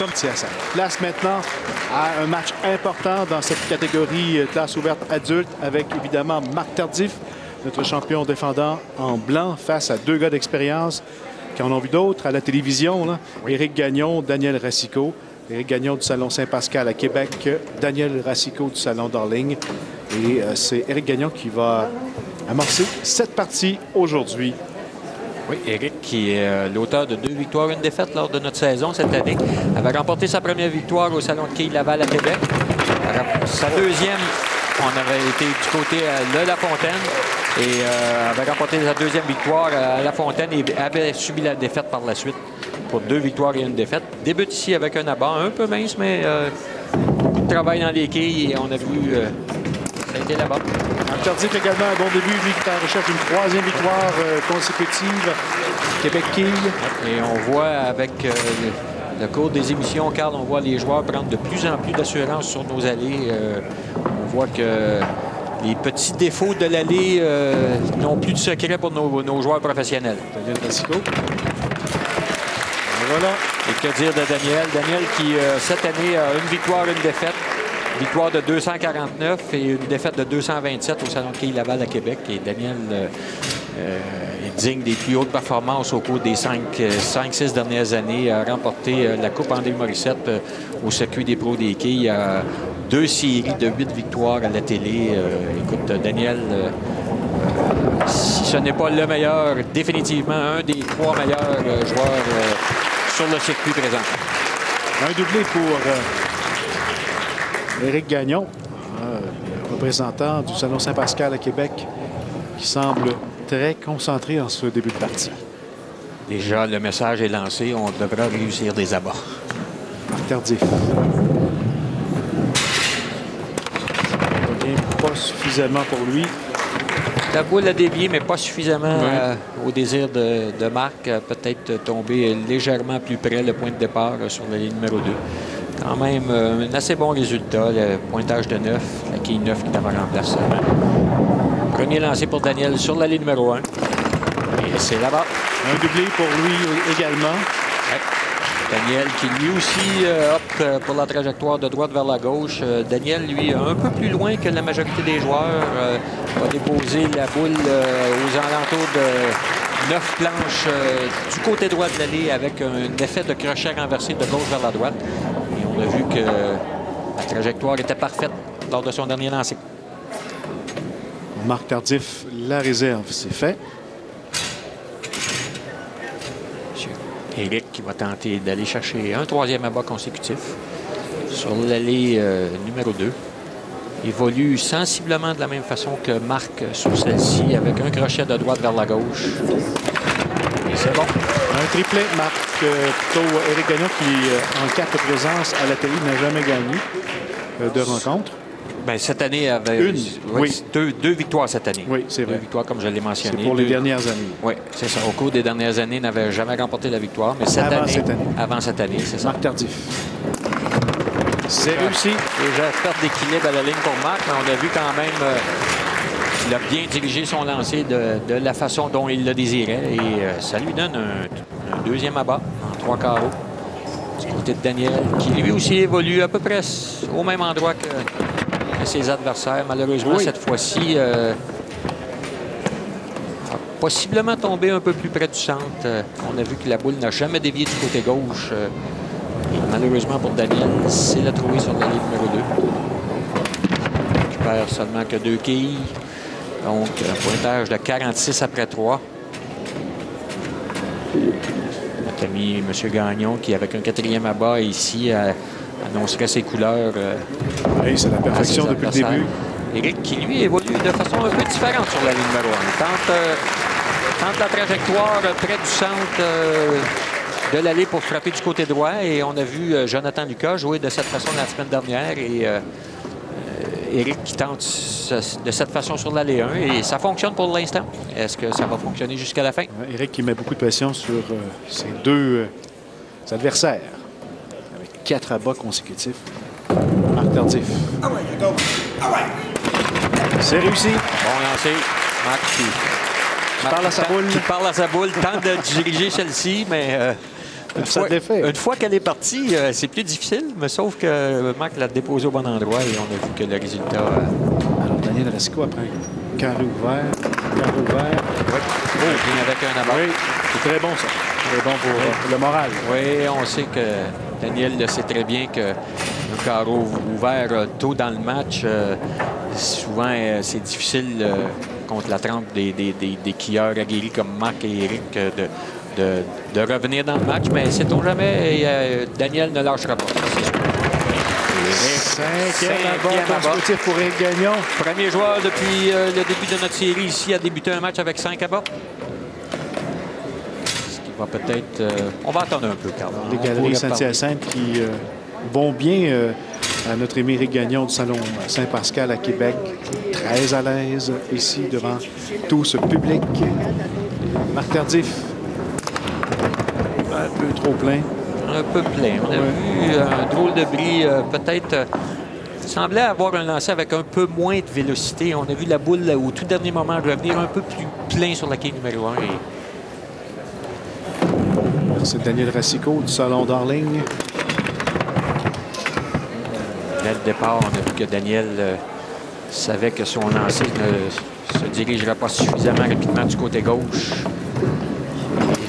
Ça place maintenant à un match important dans cette catégorie classe ouverte adulte avec évidemment Marc Tardif, notre champion défendant en blanc face à deux gars d'expérience qui en ont vu d'autres à la télévision. Là. Oui. Éric Gagnon, Daniel Racicot. Éric Gagnon du Salon Saint-Pascal à Québec, Daniel Racicot du Salon Darling. Et c'est Éric Gagnon qui va amorcer cette partie aujourd'hui. Oui, Éric, qui est l'auteur de 2 victoires, 1 défaite lors de notre saison cette année, avait remporté sa première victoire au Salon de quilles Laval à Québec. Sa deuxième, on avait été du côté de La Fontaine et avait remporté sa deuxième victoire à La Fontaine et avait subi la défaite par la suite pour 2 victoires et 1 défaite. Débute ici avec un abat un peu mince, mais beaucoup de travail dans les quilles et on a vu ça a été là-bas. Tardif également un bon début, lui qui recherche une 3e victoire consécutive. Québec quilles. Et on voit avec le cours des émissions, Carl, on voit les joueurs prendre de plus en plus d'assurance sur nos allées. On voit que les petits défauts de l'allée n'ont plus de secret pour nos joueurs professionnels. Daniel Racicot. Voilà. Et que dire de Daniel? Daniel qui, cette année, a 1 victoire, 1 défaite. Victoire de 249 et une défaite de 227 au Salon de quilles Laval à Québec. Et Daniel est digne des plus hautes performances au cours des 5-6 dernières années. A remporté la Coupe André Morissette au circuit des pros des quilles. A 2 séries de 8 victoires à la télé. Écoute, Daniel, si ce n'est pas le meilleur, définitivement un des 3 meilleurs joueurs sur le circuit présent. Un doublé pour Éric Gagnon, représentant du Salon Saint-Pascal à Québec, qui semble très concentré en ce début de partie. Déjà, le message est lancé. On devra réussir des abats. Marc Tardif. Pas suffisamment pour lui. La boule a dévié, mais pas suffisamment au désir de Marc. Peut-être tomber légèrement plus près le point de départ sur la ligne numéro 2. Quand même, un assez bon résultat. Le pointage de 9, la quille 9 qui est en place seulement. Premier lancé pour Daniel sur la ligne numéro 1. Et c'est là-bas. Un doublé pour lui également. Ouais. Daniel qui lui aussi opte pour la trajectoire de droite vers la gauche. Daniel, lui, un peu plus loin que la majorité des joueurs, va déposer la boule aux alentours de 9 planches du côté droit de l'allée avec un effet de crochet renversé de gauche vers la droite. Et on a vu que la trajectoire était parfaite lors de son dernier lancer. Marc Tardif, la réserve, c'est fait. Éric qui va tenter d'aller chercher un 3e abat consécutif sur l'allée numéro 2. Évolue sensiblement de la même façon que Marc sur celle-ci avec un crochet de droite vers la gauche. Et c'est bon. Un triplet, Marc, plutôt Éric Gagnon qui, en 4 présences à la télé, n'a jamais gagné de rencontre. Bien, cette année, avait deux victoires cette année. Oui, c'est vrai. 2 victoires, comme je l'ai mentionné. C'est pour les dernières années. Oui, c'est ça. Au cours des dernières années, il n'avait jamais remporté la victoire. Mais avant cette année, c'est ça. Marc Tardif. C'est réussi. Déjà, perte d'équilibre à la ligne pour Marc, mais on a vu quand même qu'il a bien dirigé son lancer de la façon dont il le désirait. Et ça lui donne un 2e abat en 3 carreaux. Du côté de Daniel, qui lui aussi évolue à peu près au même endroit que ses adversaires. Malheureusement, cette fois-ci, a possiblement tombé un peu plus près du centre. On a vu que la boule n'a jamais dévié du côté gauche. Et malheureusement pour Daniel, c'est la trouver sur la ligne numéro 2. Il récupère seulement que 2 quilles. Donc, un pointage de 46 après 3. Notre ami M. Gagnon, qui avec un 4e abat ici, annoncerait ses couleurs. Oui, c'est la perfection depuis le début. Éric qui, lui, évolue de façon un peu différente sur la ligne numéro 1. Tente la trajectoire près du centre de l'allée pour frapper du côté droit. Et on a vu Jonathan Lucas jouer de cette façon la semaine dernière. Et Éric qui tente de cette façon sur l'allée 1. Et ça fonctionne pour l'instant. Est-ce que ça va fonctionner jusqu'à la fin? Éric qui met beaucoup de pression sur ses 2 adversaires. Avec 4 abats consécutifs. Marc Tardif. C'est réussi. Bon lancé. Marc qui parle à sa boule. Qui parle à sa boule. Tente de diriger celle-ci, mais Une fois qu'elle est partie, c'est plus difficile, mais sauf que Marc l'a déposé au bon endroit et on a vu que le résultat... Alors, Daniel Racicot après un carré ouvert. Carré ouvert. Oui. Bien avec un abat. Oui, c'est très bon, ça. Très bon pour le moral. Oui, on sait que Daniel le sait très bien que le carreau ouvert tôt dans le match, souvent, c'est difficile contre la trempe des skieurs aguerris comme Marc et Éric de revenir dans le match, mais sait-on jamais, Daniel ne lâchera pas. Cinquième abat consécutif pour Éric Gagnon. Premier joueur depuis le début de notre série ici à débuter un match avec 5 abats. Ce qui va peut-être... on va attendre un peu, Carl. Les galeries Saint-Hyacinthe qui vont bien à notre ami Éric Gagnon du Salon Saint-Pascal à Québec. Très à l'aise ici devant tout ce public. Marc Tardif. Un peu trop plein. Un peu plein. On a vu un drôle de bris, peut-être... semblait avoir un lancer avec un peu moins de vélocité. On a vu la boule au tout dernier moment revenir un peu plus plein sur la quai numéro 1. C'est Daniel Racicot du Salon Darling. Dès le départ, on a vu que Daniel savait que son lancer ne se dirigerait pas suffisamment rapidement du côté gauche.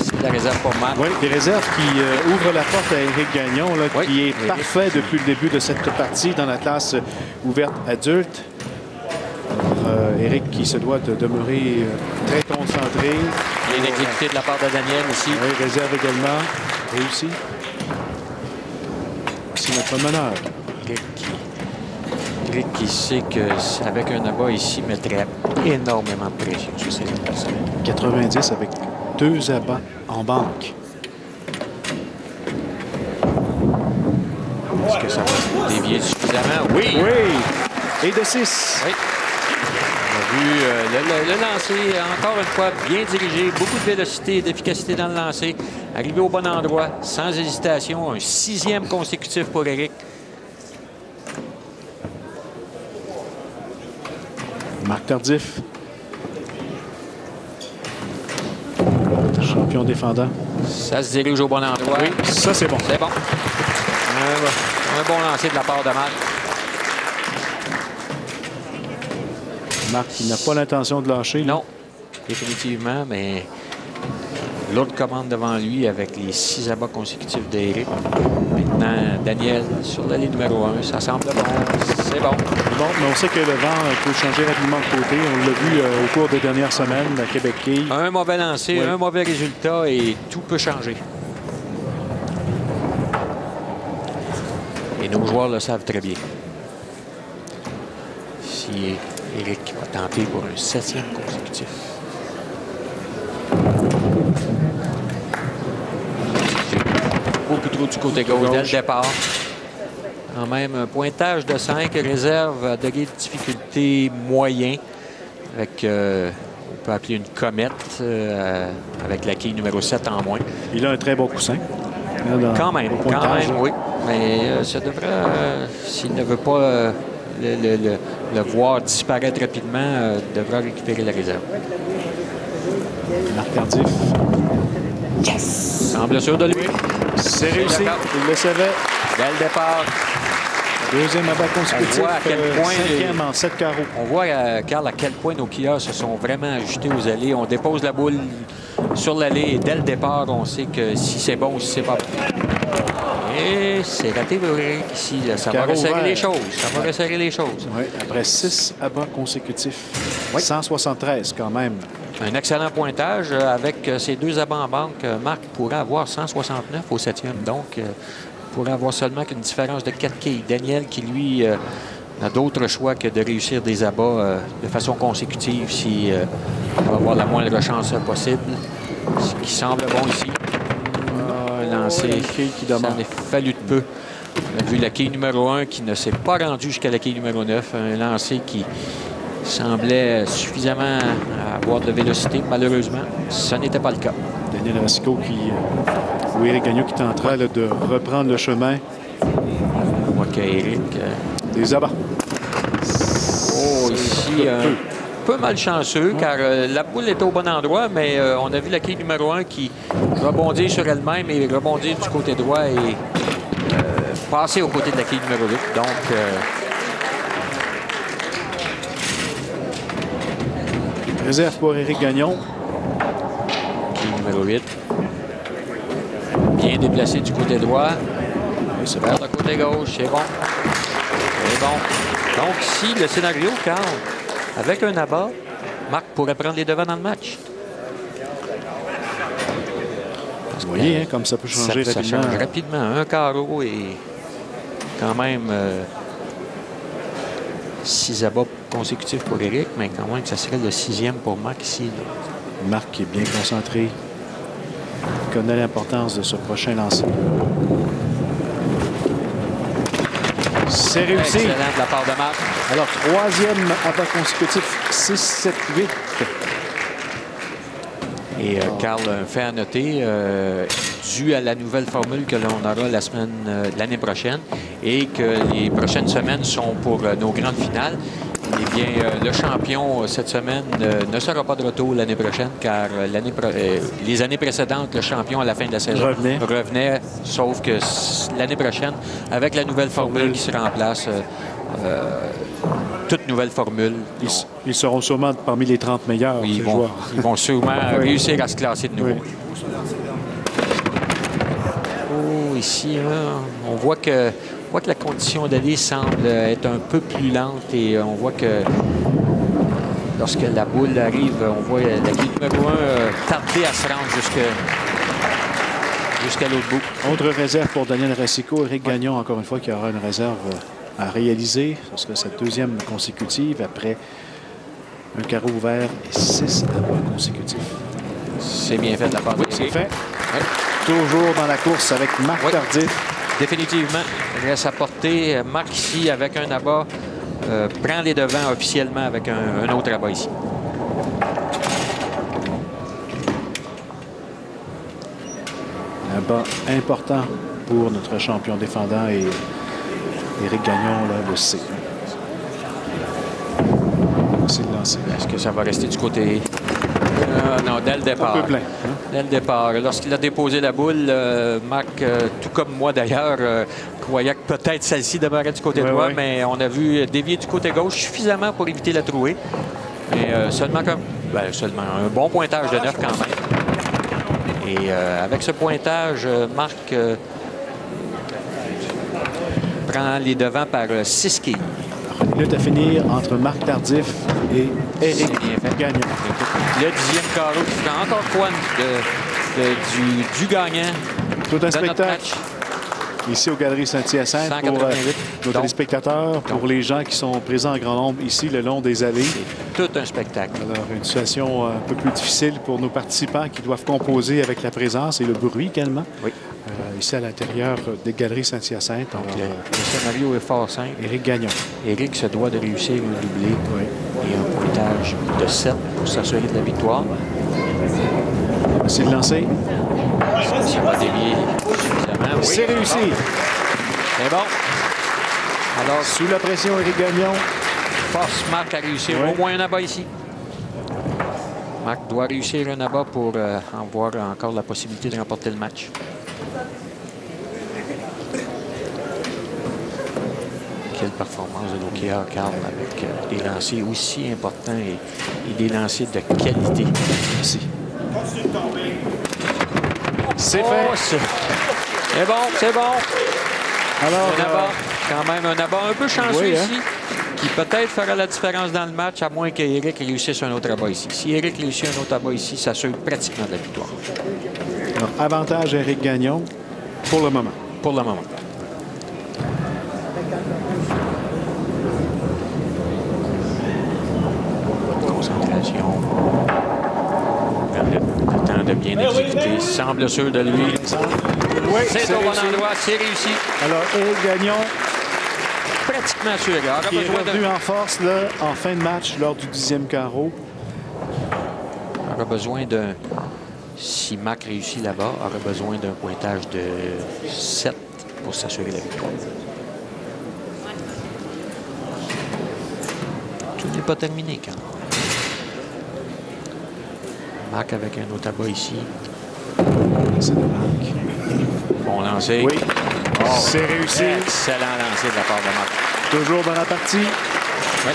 C'est la réserve pour Marc. Oui, des réserves qui ouvrent la porte à Éric Gagnon, là, oui, qui est parfait depuis le début de cette partie dans la classe ouverte adulte. Éric qui se doit de demeurer très concentré. Il y a une exécuté de la part de Daniel ici. Oui, réserve également. Réussi. C'est notre meneur. Éric qui sait qu'avec un abat ici, mettrait énormément de pression sur ses adversaires. 90 avec 2 abats en banque. Est-ce que ça va se dévier suffisamment? Oui! Oui! Et de 6. Oui. On a vu le lancer, encore une fois, bien dirigé, beaucoup de vélocité et d'efficacité dans le lancer. Arrivé au bon endroit, sans hésitation. Un 6e consécutif pour Éric. Marc Tardif. Champion défendant. Ça se dirige au bon endroit. Oui, ça c'est bon. C'est bon. Un bon lancer de la part de Marc. Marc qui n'a pas l'intention de lâcher. Non, définitivement, mais l'autre commande devant lui avec les 6 abats consécutifs d'Éric. Maintenant, Daniel sur la ligne numéro 1. Ça semble bon. C'est bon. Bon, mais on sait que le vent peut changer rapidement de côté. On l'a vu au cours des dernières semaines à Québec Quay. Un mauvais lancer, un mauvais résultat et tout peut changer. Et nos joueurs le savent très bien. Si Éric va tenter pour un 7e consécutif. Beaucoup trop du côté gauche dès le départ. Quand même, un pointage de 5, réserve à degré de difficulté moyen. Avec, on peut appeler une comète, avec la quille numéro 7 en moins. Il a un très bon coussin. Quand même, oui. Mais ça devrait, s'il ne veut pas le voir disparaître rapidement, devra récupérer la réserve. Marc Tardif. Yes! Semble sûr de lui. C'est réussi. Il le savait. Dès le départ. 2e abat consécutif. On voit à quel point 5e en 7 carreaux. On voit, Carl, à quel point nos skieurs se sont vraiment ajustés aux allées. On dépose la boule sur l'allée et dès le départ, on sait que si c'est bon ou si c'est pas bon. Et c'est raté pour Éric ici. Là. Ça va resserrer les choses. Ça va resserrer les choses. Oui, après 6 abats consécutifs. Oui. 173 quand même. Un excellent pointage. Avec ces 2 abats en banque, Marc pourrait avoir 169 au 7e. Donc, pourrait avoir seulement qu'une différence de 4 quilles. Daniel qui, lui, n'a d'autre choix que de réussir des abats de façon consécutive s'il va avoir la moindre chance possible. Ce qui semble bon ici. Lancé, ça en est fallu de peu. On a vu la quille numéro 1 qui ne s'est pas rendu jusqu'à la quille numéro 9. Un lancer qui semblait suffisamment avoir de vélocité. Malheureusement, ce n'était pas le cas. Daniel Racicot ou Éric Gagnon qui tentera là, de reprendre le chemin. On voit qu'Éric... Des abats. Oh, ici, peu malchanceux car la boule était au bon endroit, mais on a vu la quille numéro 1 qui rebondit sur elle-même et rebondir du côté droit et passer aux côtés de la quille numéro 8. Donc, réserve pour Éric Gagnon. Quille numéro 8. Bien déplacé du côté droit. Vers le côté gauche, c'est bon. C'est bon. Donc, ici, le scénario, Carl, avec un abat, Marc pourrait prendre les devants dans le match. Vous voyez, hein, comme ça peut changer ça rapidement. change rapidement. Un carreau et quand même 6 abats consécutifs pour Éric, mais quand même, ça serait le 6e pour Marc ici. Là. Marc est bien concentré. Il connaît l'importance de ce prochain lancer. C'est réussi. Excellent de la part de Marc. Alors, 3e abat consécutif, 6, 7, 8. Et Carl, un fait à noter, dû à la nouvelle formule que l'on aura l'année prochaine et que les prochaines semaines sont pour nos grandes finales, eh bien, le champion cette semaine ne sera pas de retour l'année prochaine car les années précédentes, le champion à la fin de la saison revenait sauf que l'année prochaine, avec la nouvelle formule qui sera en place, toute nouvelle formule. Ils seront sûrement parmi les 30 meilleurs. Oui, ils vont sûrement réussir à se classer de nouveau. Oui. Oh, ici, hein, on voit que la condition d'aller semble être un peu plus lente et on voit que lorsque la boule arrive, on voit la quille numéro 1 tarder à se rendre jusqu'à l'autre bout. Autre réserve pour Daniel Racicot. Éric Gagnon, encore une fois, qui aura une réserve à réaliser. Ce sera sa 2e consécutive après un carreau ouvert et 6 abats consécutifs. C'est bien fait de la part de c'est fait. Oui. Toujours dans la course avec Marc Tardif. Définitivement, il reste à porter. Marc ici avec un abat prend les devants officiellement avec un autre abat ici. Un abat important pour notre champion défendant et Éric Gagnon là, le sait. C'est le lancer. Est-ce que ça va rester du côté? Non, dès le départ. Un peu plein. Dès le départ. Lorsqu'il a déposé la boule, Marc, tout comme moi d'ailleurs, croyait que peut-être celle-ci demeurait du côté droit, mais on a vu dévier du côté gauche suffisamment pour éviter la trouée. Mais seulement un bon pointage de 9 quand même. Et avec ce pointage, Marc prend les devants par 6 quilles. Minute à finir entre Marc Tardif et Éric Gagnon. Le 10e carreau qui fera encore fois du gagnant. Tout un spectacle ici aux Galeries Saint-Hyacinthe pour nos téléspectateurs, pour les gens qui sont présents en grand nombre ici le long des allées. Tout un spectacle. Alors, une situation un peu plus difficile pour nos participants qui doivent composer avec la présence et le bruit également. Oui. Ici à l'intérieur des Galeries Saint-Hyacinthe. Le scénario est fort simple. Éric Gagnon. Éric se doit de réussir un doublé et un pointage de 7 pour s'assurer de la victoire. C'est le lancer. Ça va dévier suffisamment. Oui, c'est réussi. C'est bon. Alors, sous la pression, Éric Gagnon force Marc à réussir au moins un abat ici. Marc doit réussir un abat pour avoir encore la possibilité de remporter le match. Quelle performance de l'hockeyeur, Carl, avec des lancers aussi importants et des lancers de qualité. Merci. C'est fait. C'est bon, c'est bon. Alors, un abat, quand même un abat un peu chanceux ici, qui peut-être fera la différence dans le match, à moins qu'Éric réussisse un autre abat ici. Si Éric réussit un autre abat ici, ça assure pratiquement de la victoire. Alors, avantage Éric Gagnon pour le moment. Pour le moment. Concentration. Le temps de bien exécuter. Semble sûr de lui. Oui, c'est au bon endroit. C'est réussi. Alors, Éric Gagnon, pratiquement assuré. Qui est revenu en force là, en fin de match lors du 10e carreau. Aura besoin d'un... Si Marc réussit là-bas, aura besoin d'un pointage de 7 pour s'assurer la victoire. Tout n'est pas terminé quand même. Marc avec un autre abat ici. C'est de Marc. Bon lancer. Oui. Oh, c'est réussi. Excellent lancer de la part de Marc. Toujours dans la partie. Oui.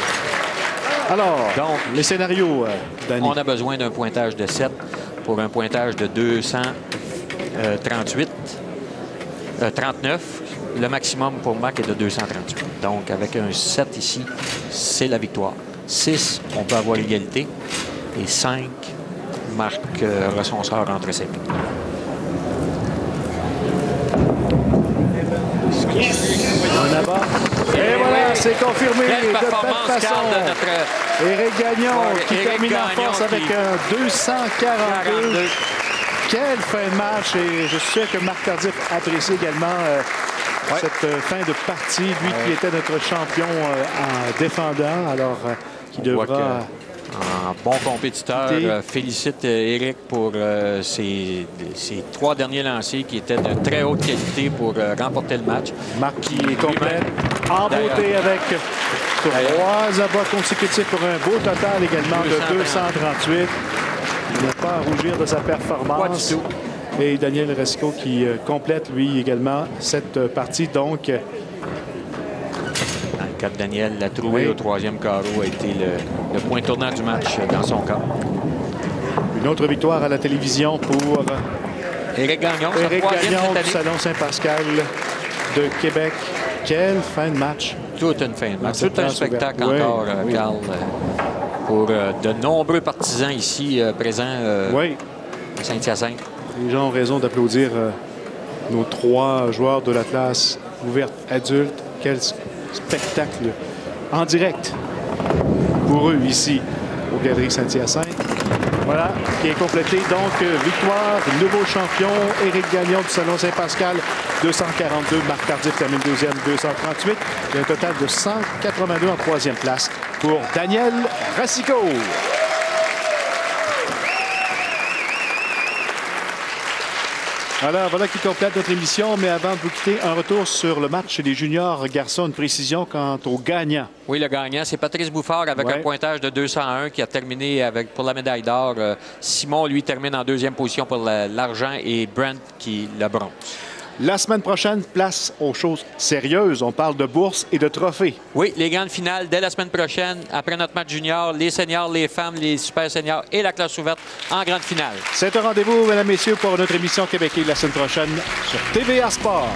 Alors, donc, les scénarios, Danny. On a besoin d'un pointage de 7 pour un pointage de 39. Le maximum pour Marc est de 238. Donc, avec un 7 ici, c'est la victoire. 6, on peut avoir l'égalité. Et 5, Marc aura son sort entre ses mains. Un abat. Et voilà, c'est confirmé. Quelle de performance, belle façon. Carl, de notre Éric Gagnon qui Éric termine en Gagnon force avec un 242. Quelle fin de match. Et je suis sûr que Marc Tardif apprécie également cette fin de partie. Lui qui était notre champion en défendant. Alors, qui devra... Un bon compétiteur. Félicite Éric pour ses 3 derniers lancers qui étaient de très haute qualité pour remporter le match. Marc qui est complet en beauté avec 3 abats consécutifs pour un beau total également de 238. Il n'est pas à rougir de sa performance. Pas du tout. Et Daniel Resco qui complète lui également cette partie. Donc, dans le cas de Daniel, la trouée au 3e carreau a été le point tournant du match dans son cas. Une autre victoire à la télévision pour Éric Gagnon, Éric Gagnon du Salon Saint-Pascal de Québec. Quelle fin de match! Toute une fin de match. Tout un spectacle encore, Carl, pour de nombreux partisans ici présents à Saint-Hyacinthe. Les gens ont raison d'applaudir nos 3 joueurs de la classe ouverte adulte. Quel spectacle en direct pour eux ici au Galeries Saint-Hyacinthe. Voilà, qui est complété. Donc, victoire, nouveau champion, Éric Gagnon du Salon Saint-Pascal, 242. Marc Tardif termine 2e, 238. Il y a un total de 182 en 3e place pour Daniel Racicot. Alors, voilà qui complète notre émission. Mais avant de vous quitter, un retour sur le match des juniors garçons. Une précision quant au gagnant. Oui, le gagnant, c'est Patrice Bouffard avec un pointage de 201 qui a terminé pour la médaille d'or. Simon, lui, termine en 2e position pour l'argent et Brent qui le bronze. La semaine prochaine, place aux choses sérieuses. On parle de bourses et de trophées. Oui, les grandes finales dès la semaine prochaine. Après notre match junior, les seniors, les femmes, les super seniors et la classe ouverte en grande finale. C'est un rendez-vous, mesdames et messieurs, pour notre émission Québec la semaine prochaine sur TVA Sport.